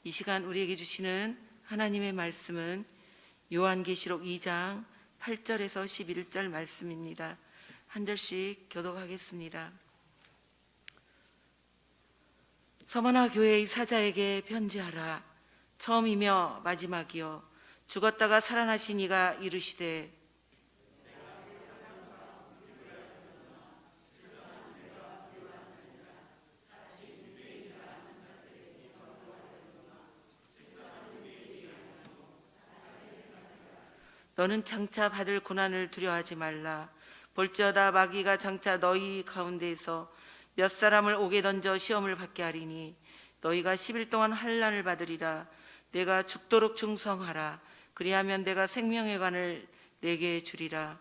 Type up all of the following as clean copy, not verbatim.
이 시간 우리에게 주시는 하나님의 말씀은 요한계시록 2장 8절에서 11절 말씀입니다. 한 절씩 교독하겠습니다. 서머나 교회의 사자에게 편지하라. 처음이며 마지막이요 죽었다가 살아나신 이가 이르시되 너는 장차 받을 고난을 두려워하지 말라. 볼지어다 마귀가 장차 너희 가운데에서 몇 사람을 옥에 던져 시험을 받게 하리니 너희가 10일 동안 환난을 받으리라. 내가 죽도록 충성하라. 그리하면 내가 생명의 관을 내게 주리라.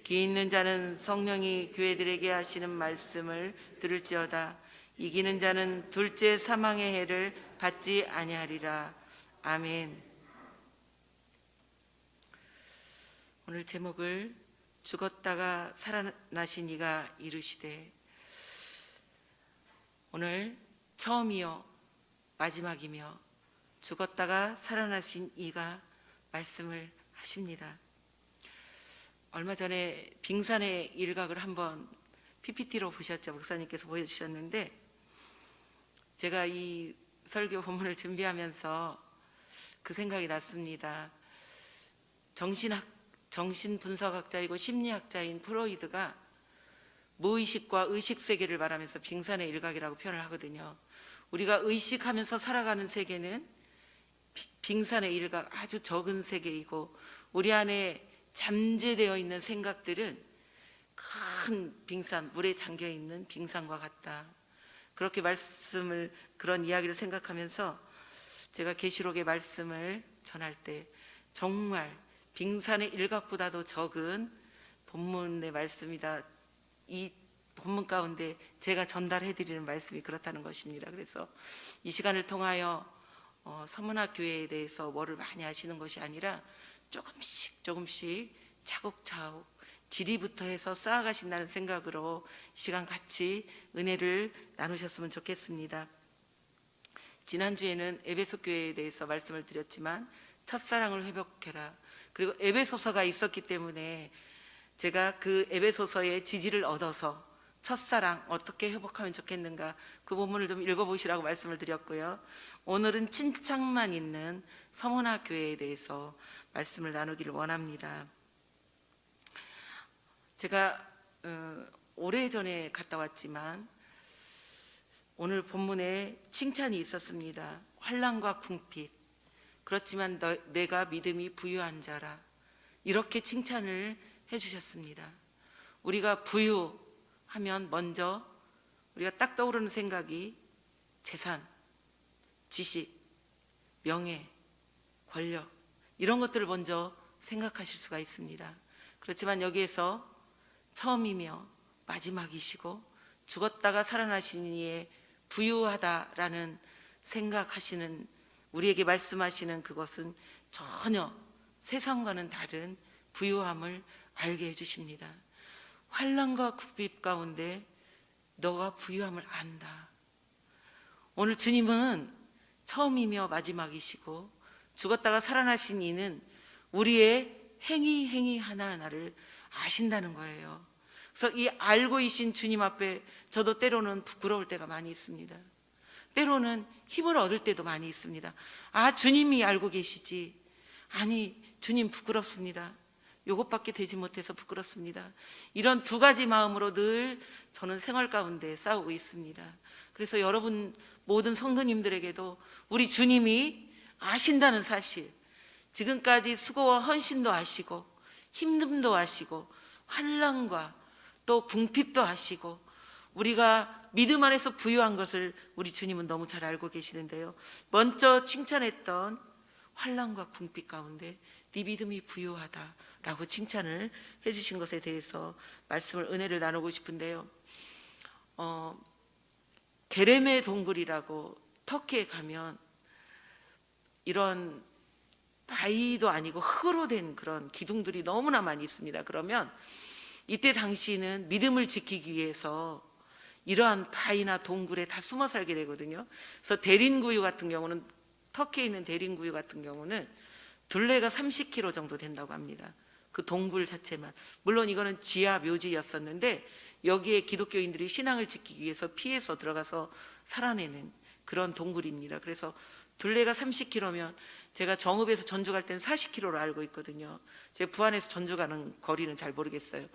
귀 있는 자는 성령이 교회들에게 하시는 말씀을 들을지어다. 이기는 자는 둘째 사망의 해를 받지 아니하리라. 아멘. 오늘 제목을 죽었다가 살아나신 이가 이르시되, 오늘 처음이요 마지막이며 죽었다가 살아나신 이가 말씀을 하십니다. 얼마 전에 빙산의 일각을 한번 PPT로 보셨죠? 목사님께서 보여주셨는데, 제가 이 설교 본문을 준비하면서 그 생각이 났습니다. 정신분석학자이고 심리학자인 프로이드가 무의식과 의식 세계를 말하면서 빙산의 일각이라고 표현을 하거든요. 우리가 의식하면서 살아가는 세계는 빙산의 일각, 아주 적은 세계이고, 우리 안에 잠재되어 있는 생각들은 큰 빙산, 물에 잠겨 있는 빙산과 같다. 그렇게 그런 이야기를 생각하면서 제가 계시록의 말씀을 전할 때 정말 빙산의 일각보다도 적은 본문의 말씀이다. 이 본문 가운데 제가 전달해드리는 말씀이 그렇다는 것입니다. 그래서 이 시간을 통하여 서문학 교회에 대해서 뭐를 많이 아시는 것이 아니라 조금씩 차곡차곡 지리부터 해서 쌓아가신다는 생각으로 이 시간 같이 은혜를 나누셨으면 좋겠습니다. 지난주에는 에베소 교회에 대해서 말씀을 드렸지만 첫사랑을 회복해라. 그리고 에베소서가 있었기 때문에 제가 그 에베소서의 지지를 얻어서 첫사랑 어떻게 회복하면 좋겠는가, 그 본문을 좀 읽어보시라고 말씀을 드렸고요. 오늘은 친창만 있는 서문학 교회에 대해서 말씀을 나누기를 원합니다. 제가 오래전에 갔다 왔지만 오늘 본문에 칭찬이 있었습니다. 환난과 궁핍, 그렇지만 내가 믿음이 부유한 자라, 이렇게 칭찬을 해주셨습니다. 우리가 부유하면 먼저 우리가 딱 떠오르는 생각이 재산, 지식, 명예, 권력, 이런 것들을 먼저 생각하실 수가 있습니다. 그렇지만 여기에서 처음이며 마지막이시고 죽었다가 살아나신 이의 부유하다라는 생각하시는, 우리에게 말씀하시는 그것은 전혀 세상과는 다른 부유함을 알게 해주십니다. 환난과 궁핍 가운데 너가 부유함을 안다. 오늘 주님은 처음이며 마지막이시고 죽었다가 살아나신 이는 우리의 행위 하나하나를 아신다는 거예요. 그래서 이 알고 계신 주님 앞에 저도 때로는 부끄러울 때가 많이 있습니다. 때로는 힘을 얻을 때도 많이 있습니다. 아, 주님이 알고 계시지. 아니, 주님 부끄럽습니다. 요것밖에 되지 못해서 부끄럽습니다. 이런 두 가지 마음으로 늘 저는 생활 가운데 싸우고 있습니다. 그래서 여러분 모든 성도님들에게도 우리 주님이 아신다는 사실, 지금까지 수고와 헌신도 아시고 힘듦도 아시고 환난과 또 궁핍도 아시고 우리가 믿음 안에서 부유한 것을 우리 주님은 너무 잘 알고 계시는데요, 먼저 칭찬했던 환난과 궁핍 가운데 네 믿음이 부유하다라고 칭찬을 해주신 것에 대해서 은혜를 나누고 싶은데요, 게레메 동굴이라고 터키에 가면 이런 바위도 아니고 흙으로 된 그런 기둥들이 너무나 많이 있습니다. 그러면 이때 당시는 믿음을 지키기 위해서 이러한 바위나 동굴에 다 숨어 살게 되거든요. 그래서 대린구유 같은 경우는 터키에 있는 데린구유 같은 경우는 둘레가 30km 정도 된다고 합니다. 그 동굴 자체만. 물론 이거는 지하 묘지였었는데 여기에 기독교인들이 신앙을 지키기 위해서 피해서 들어가서 살아내는 그런 동굴입니다. 그래서 둘레가 30km면 제가 정읍에서 전주 갈 때는 40km로 알고 있거든요. 제가 부안에서 전주 가는 거리는 잘 모르겠어요.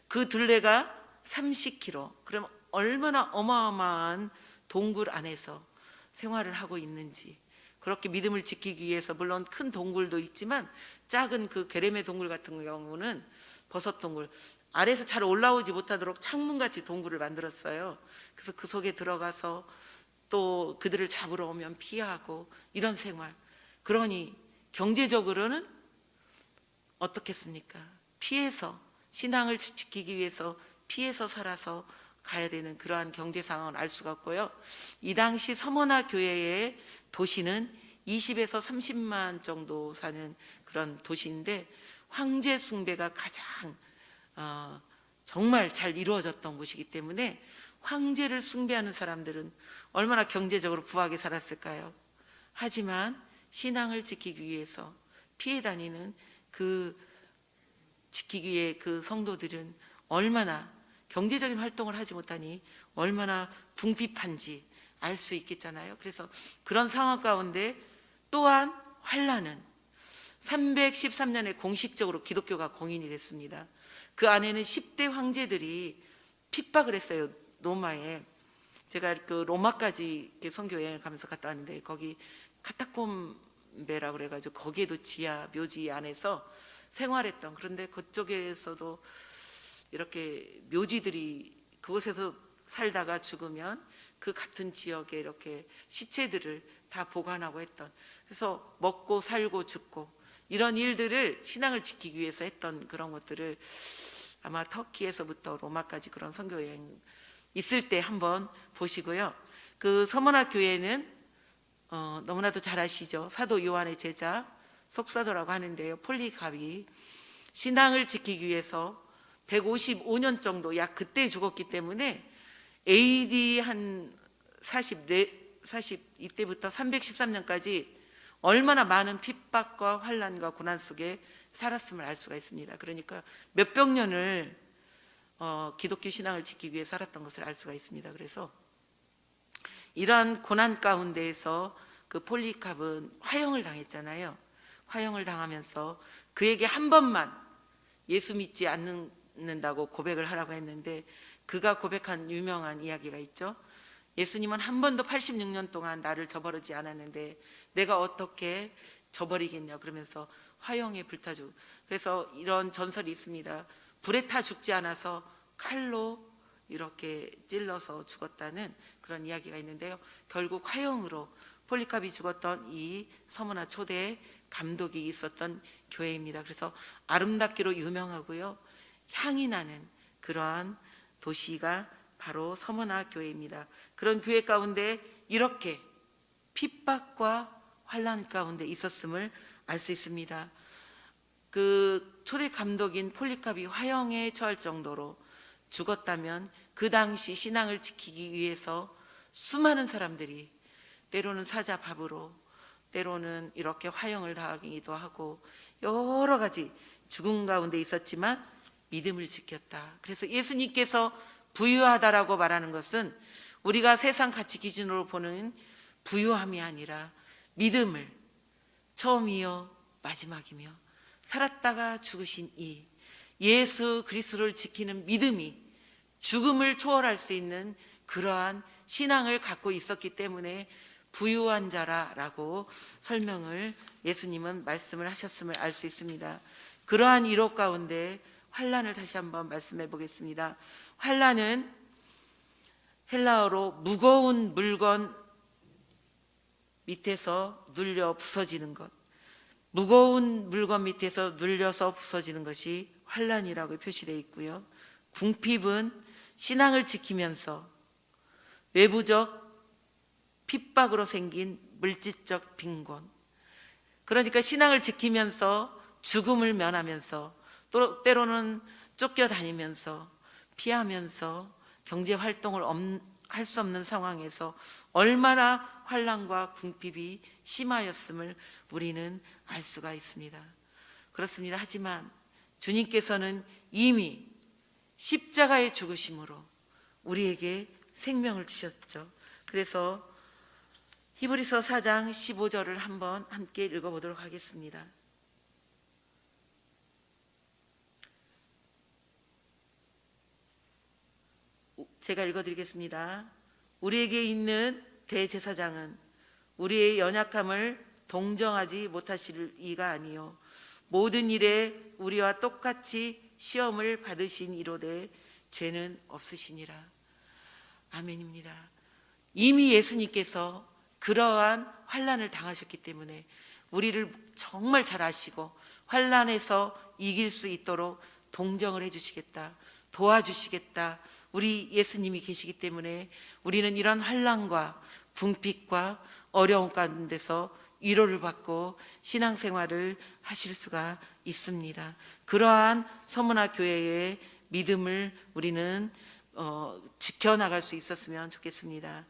그 둘레가 30km. 그럼 얼마나 어마어마한 동굴 안에서 생활을 하고 있는지. 그렇게 믿음을 지키기 위해서 물론 큰 동굴도 있지만 작은 그 게레메 동굴 같은 경우는 버섯 동굴 아래에서 잘 올라오지 못하도록 창문같이 동굴을 만들었어요. 그래서 그 속에 들어가서 또 그들을 잡으러 오면 피하고 이런 생활. 그러니 경제적으로는 어떻겠습니까? 피해서 신앙을 지키기 위해서 피해서 살아서 가야 되는 그러한 경제 상황을 알 수가 없고요. 이 당시 서머나 교회의 도시는 20에서 30만 정도 사는 그런 도시인데 황제 숭배가 가장 정말 잘 이루어졌던 곳이기 때문에 황제를 숭배하는 사람들은 얼마나 경제적으로 부하게 살았을까요? 하지만 신앙을 지키기 위해서 피해 다니는 지키기 위해 그 성도들은 얼마나 경제적인 활동을 하지 못하니 얼마나 궁핍한지 알 수 있겠잖아요. 그래서 그런 상황 가운데 또한 환란은 313년에 공식적으로 기독교가 공인이 됐습니다. 그 안에는 10대 황제들이 핍박을 했어요. 로마에. 제가 그 로마까지 선교 여행을 가면서 갔다 왔는데 거기 카타콤베라고 그래가지고 거기에도 지하 묘지 안에서 생활했던, 그런데 그쪽에서도 이렇게 묘지들이 그곳에서 살다가 죽으면 그 같은 지역에 이렇게 시체들을 다 보관하고 했던, 그래서 먹고 살고 죽고 이런 일들을 신앙을 지키기 위해서 했던 그런 것들을 아마 터키에서부터 로마까지 그런 선교 여행 있을 때 한번 보시고요. 그 서머나 교회는 너무나도 잘 아시죠? 사도 요한의 제자 속사도라고 하는데요. 폴리갑이 신앙을 지키기 위해서 155년 정도 약 그때 죽었기 때문에 AD 한 40 이때부터 313년까지 얼마나 많은 핍박과 환난과 고난 속에 살았음을 알 수가 있습니다. 그러니까 몇백 년을 기독교 신앙을 지키기 위해 살았던 것을 알 수가 있습니다. 그래서 이러한 고난 가운데에서 그 폴리캅은 화형을 당했잖아요. 화형을 당하면서 그에게 한 번만 예수 믿지 않는다고 고백을 하라고 했는데 그가 고백한 유명한 이야기가 있죠. 예수님은 한 번도 86년 동안 나를 저버리지 않았는데 내가 어떻게 저버리겠냐 그러면서 화형에 불타주고, 그래서 이런 전설이 있습니다. 불에 타 죽지 않아서 칼로 이렇게 찔러서 죽었다는 그런 이야기가 있는데요. 결국 화형으로 폴리캅이 죽었던 이 서머나 초대 감독이 있었던 교회입니다. 그래서 아름답기로 유명하고요, 향이 나는 그러한 도시가 바로 서머나 교회입니다. 그런 교회 가운데 이렇게 핍박과 환난 가운데 있었음을 알 수 있습니다. 그 초대 감독인 폴리캅이 화형에 처할 정도로 죽었다면 그 당시 신앙을 지키기 위해서 수많은 사람들이 때로는 사자밥으로, 때로는 이렇게 화형을 당하기도 하고 여러 가지 죽음 가운데 있었지만 믿음을 지켰다. 그래서 예수님께서 부유하다라고 말하는 것은 우리가 세상 가치 기준으로 보는 부유함이 아니라 믿음을 처음이요 마지막이며 살았다가 죽으신 이 예수 그리스도를 지키는 믿음이 죽음을 초월할 수 있는 그러한 신앙을 갖고 있었기 때문에 부유한 자라라고 설명을 예수님은 말씀을 하셨음을 알 수 있습니다. 그러한 이로 가운데 환난을 다시 한번 말씀해 보겠습니다. 환난은 헬라어로 무거운 물건 밑에서 눌려 부서지는 것, 무거운 물건 밑에서 눌려서 부서지는 것이 환난이라고 표시되어 있고요. 궁핍은 신앙을 지키면서 외부적 핍박으로 생긴 물질적 빈곤, 그러니까 신앙을 지키면서 죽음을 면하면서 또 때로는 쫓겨다니면서 피하면서 경제 활동을 할 수 없는 상황에서 얼마나 환난과 궁핍이 심하였음을 우리는 알 수가 있습니다. 그렇습니다. 하지만 주님께서는 이미 십자가의 죽으심으로 우리에게 생명을 주셨죠. 그래서 히브리서 4장 15절을 한번 함께 읽어보도록 하겠습니다. 제가 읽어드리겠습니다. 우리에게 있는 대제사장은 우리의 연약함을 동정하지 못하실 이가 아니요 모든 일에 우리와 똑같이 시험을 받으신 이로되 죄는 없으시니라. 아멘입니다. 이미 예수님께서 그러한 환난을 당하셨기 때문에 우리를 정말 잘 아시고 환난에서 이길 수 있도록 동정을 해주시겠다, 도와주시겠다, 우리 예수님이 계시기 때문에 우리는 이런 환난과 궁핍과 어려움 가운데서 위로를 받고 신앙생활을 하실 수가 있습니다. 그러한 서문화 교회의 믿음을 우리는 지켜나갈 수 있었으면 좋겠습니다.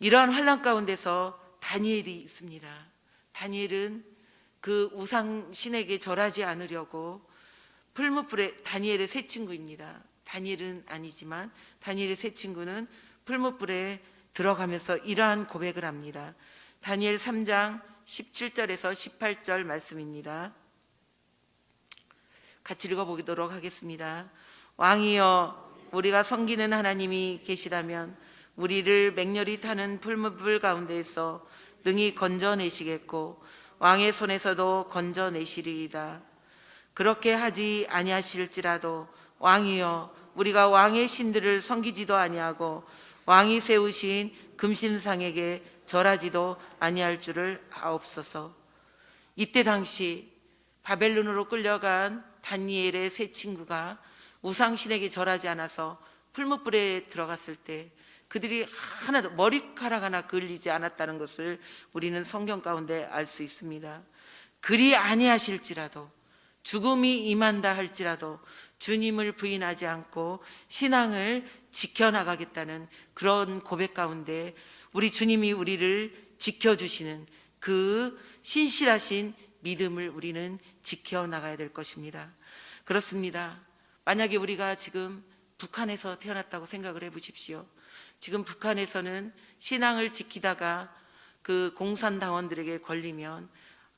이러한 환난 가운데서 다니엘이 있습니다. 다니엘은 그 우상 신에게 절하지 않으려고 풀무불에, 다니엘의 세 친구입니다. 다니엘은 아니지만 다니엘의 세 친구는 풀무불에 들어가면서 이러한 고백을 합니다. 다니엘 3장 17절에서 18절 말씀입니다. 같이 읽어보도록 하겠습니다. 왕이여, 우리가 섬기는 하나님이 계시다면 우리를 맹렬히 타는 풀무불 가운데에서 능히 건져내시겠고 왕의 손에서도 건져내시리이다. 그렇게 하지 아니하실지라도 왕이여, 우리가 왕의 신들을 섬기지도 아니하고 왕이 세우신 금신상에게 절하지도 아니할 줄을 아옵소서. 이때 당시 바벨론으로 끌려간 다니엘의 세 친구가 우상신에게 절하지 않아서 풀무불에 들어갔을 때 그들이 하나도 머리카락 하나 그을리지 않았다는 것을 우리는 성경 가운데 알 수 있습니다. 그리 아니하실지라도, 죽음이 임한다 할지라도 주님을 부인하지 않고 신앙을 지켜나가겠다는 그런 고백 가운데 우리 주님이 우리를 지켜주시는 그 신실하신 믿음을 우리는 지켜나가야 될 것입니다. 그렇습니다. 만약에 우리가 지금 북한에서 태어났다고 생각을 해보십시오. 지금 북한에서는 신앙을 지키다가 그 공산당원들에게 걸리면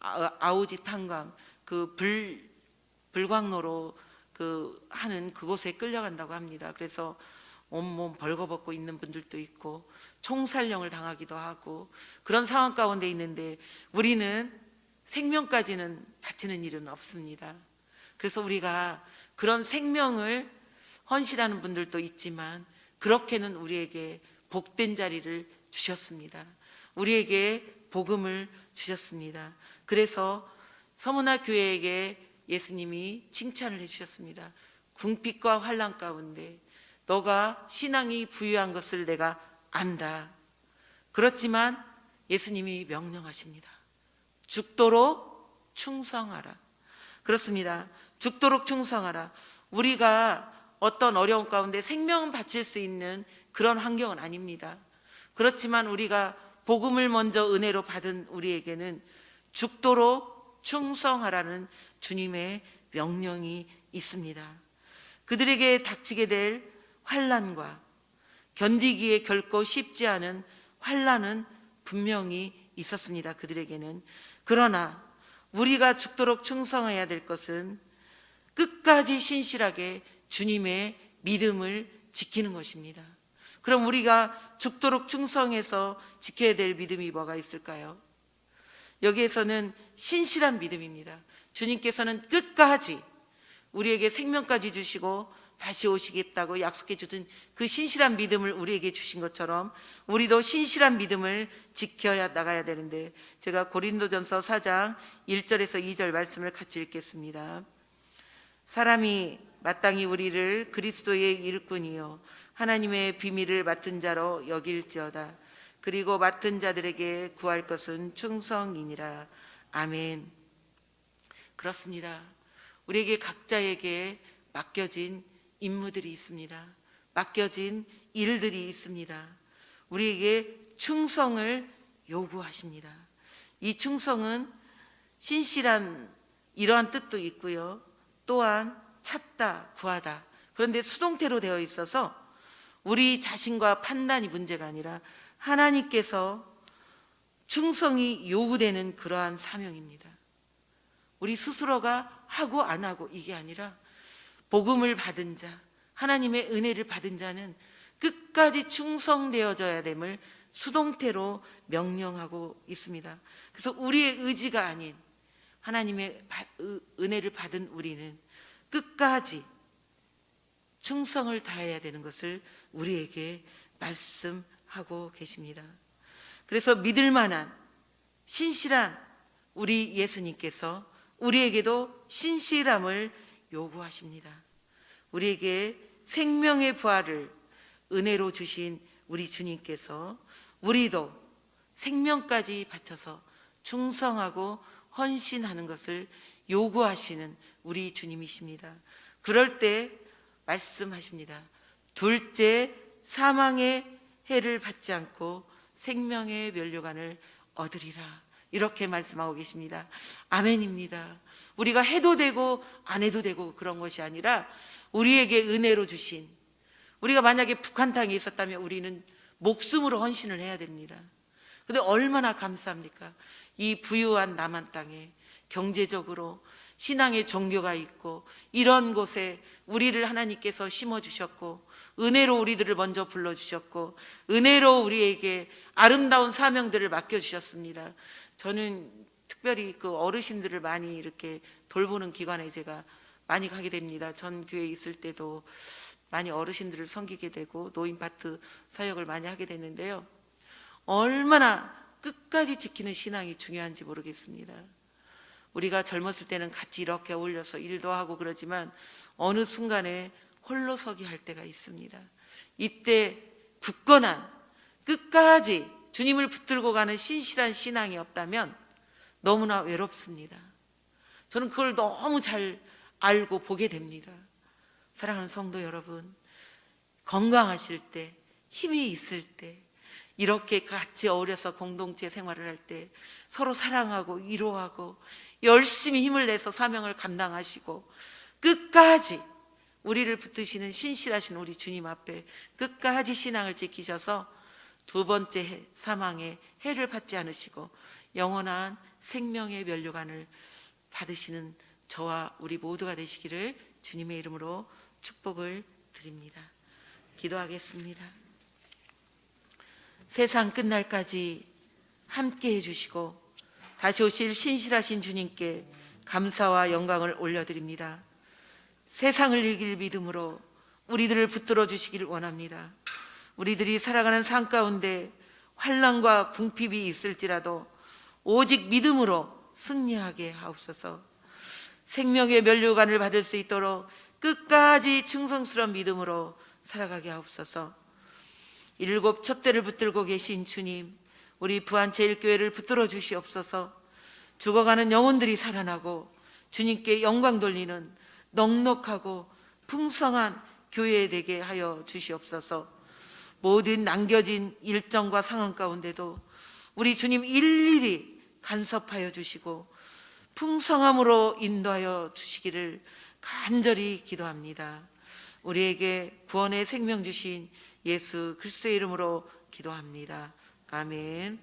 아오지 탄광, 그 불광로로 하는 그곳에 끌려간다고 합니다. 그래서 온몸 벌거벗고 있는 분들도 있고 총살령을 당하기도 하고 그런 상황 가운데 있는데 우리는 생명까지는 바치는 일은 없습니다. 그래서 우리가 그런 생명을 헌신하는 분들도 있지만 그렇게는 우리에게 복된 자리를 주셨습니다. 우리에게 복음을 주셨습니다. 그래서 서문화 교회에게 예수님이 칭찬을 해주셨습니다. 궁핍과 환난 가운데 너가 신앙이 부유한 것을 내가 안다. 그렇지만 예수님이 명령하십니다. 죽도록 충성하라. 그렇습니다. 죽도록 충성하라. 우리가 어떤 어려움 가운데 생명은 바칠 수 있는 그런 환경은 아닙니다. 그렇지만 우리가 복음을 먼저 은혜로 받은 우리에게는 죽도록 충성하라는 주님의 명령이 있습니다. 그들에게 닥치게 될 환난과 견디기에 결코 쉽지 않은 환난은 분명히 있었습니다. 그들에게는. 그러나 우리가 죽도록 충성해야 될 것은 끝까지 신실하게 주님의 믿음을 지키는 것입니다. 그럼 우리가 죽도록 충성해서 지켜야 될 믿음이 뭐가 있을까요? 여기에서는 신실한 믿음입니다. 주님께서는 끝까지 우리에게 생명까지 주시고 다시 오시겠다고 약속해 주신 그 신실한 믿음을 우리에게 주신 것처럼 우리도 신실한 믿음을 지켜야 나가야 되는데, 제가 고린도전서 4장 1절에서 2절 말씀을 같이 읽겠습니다. 사람이 마땅히 우리를 그리스도의 일꾼이요 하나님의 비밀을 맡은 자로 여길지어다. 그리고 맡은 자들에게 구할 것은 충성이니라. 아멘. 그렇습니다. 우리에게 각자에게 맡겨진 임무들이 있습니다. 맡겨진 일들이 있습니다. 우리에게 충성을 요구하십니다. 이 충성은 신실한 이러한 뜻도 있고요. 또한 찾다, 구하다. 그런데 수동태로 되어 있어서 우리 자신과 판단이 문제가 아니라 하나님께서 충성이 요구되는 그러한 사명입니다. 우리 스스로가 하고 안 하고 이게 아니라 복음을 받은 자, 하나님의 은혜를 받은 자는 끝까지 충성되어져야 됨을 수동태로 명령하고 있습니다. 그래서 우리의 의지가 아닌 하나님의 은혜를 받은 우리는 끝까지 충성을 다해야 되는 것을 우리에게 말씀하고 계십니다. 그래서 믿을 만한 신실한 우리 예수님께서 우리에게도 신실함을 요구하십니다. 우리에게 생명의 부활을 은혜로 주신 우리 주님께서 우리도 생명까지 바쳐서 충성하고 헌신하는 것을 요구하시는 우리 주님이십니다. 그럴 때 말씀하십니다. 둘째, 사망의 해를 받지 않고 생명의 면류관을 얻으리라. 이렇게 말씀하고 계십니다. 아멘입니다. 우리가 해도 되고 안 해도 되고 그런 것이 아니라 우리에게 은혜로 주신, 우리가 만약에 북한 땅에 있었다면 우리는 목숨으로 헌신을 해야 됩니다. 근데 얼마나 감사합니까? 이 부유한 남한 땅에 경제적으로 신앙의 종교가 있고 이런 곳에 우리를 하나님께서 심어주셨고 은혜로 우리들을 먼저 불러주셨고 은혜로 우리에게 아름다운 사명들을 맡겨주셨습니다. 저는 특별히 그 어르신들을 많이 이렇게 돌보는 기관에 제가 많이 가게 됩니다. 전 교회에 있을 때도 많이 어르신들을 섬기게 되고 노인파트 사역을 많이 하게 됐는데요. 얼마나 끝까지 지키는 신앙이 중요한지 모르겠습니다. 우리가 젊었을 때는 같이 이렇게 어울려서 일도 하고 그러지만 어느 순간에 홀로 서기 할 때가 있습니다. 이때 굳건한 끝까지 주님을 붙들고 가는 신실한 신앙이 없다면 너무나 외롭습니다. 저는 그걸 너무 잘 알고 보게 됩니다. 사랑하는 성도 여러분, 건강하실 때, 힘이 있을 때, 이렇게 같이 어울려서 공동체 생활을 할 때 서로 사랑하고 위로하고 열심히 힘을 내서 사명을 감당하시고 끝까지 우리를 붙드시는 신실하신 우리 주님 앞에 끝까지 신앙을 지키셔서 두 번째 사망의 해를 받지 않으시고 영원한 생명의 면류관을 받으시는 저와 우리 모두가 되시기를 주님의 이름으로 축복을 드립니다. 기도하겠습니다. 세상 끝날까지 함께 해주시고 다시 오실 신실하신 주님께 감사와 영광을 올려드립니다. 세상을 이길 믿음으로 우리들을 붙들어 주시기를 원합니다. 우리들이 살아가는 삶 가운데 환난과 궁핍이 있을지라도 오직 믿음으로 승리하게 하옵소서. 생명의 면류관을 받을 수 있도록 끝까지 충성스러운 믿음으로 살아가게 하옵소서. 일곱 촛대를 붙들고 계신 주님, 우리 부안제일교회를 붙들어 주시옵소서. 죽어가는 영혼들이 살아나고 주님께 영광 돌리는 넉넉하고 풍성한 교회 되게 하여 주시옵소서. 모든 남겨진 일정과 상황 가운데도 우리 주님 일일이 간섭하여 주시고 풍성함으로 인도하여 주시기를 간절히 기도합니다. 우리에게 구원의 생명 주신 예수 그리스도의 이름으로 기도합니다. 아멘.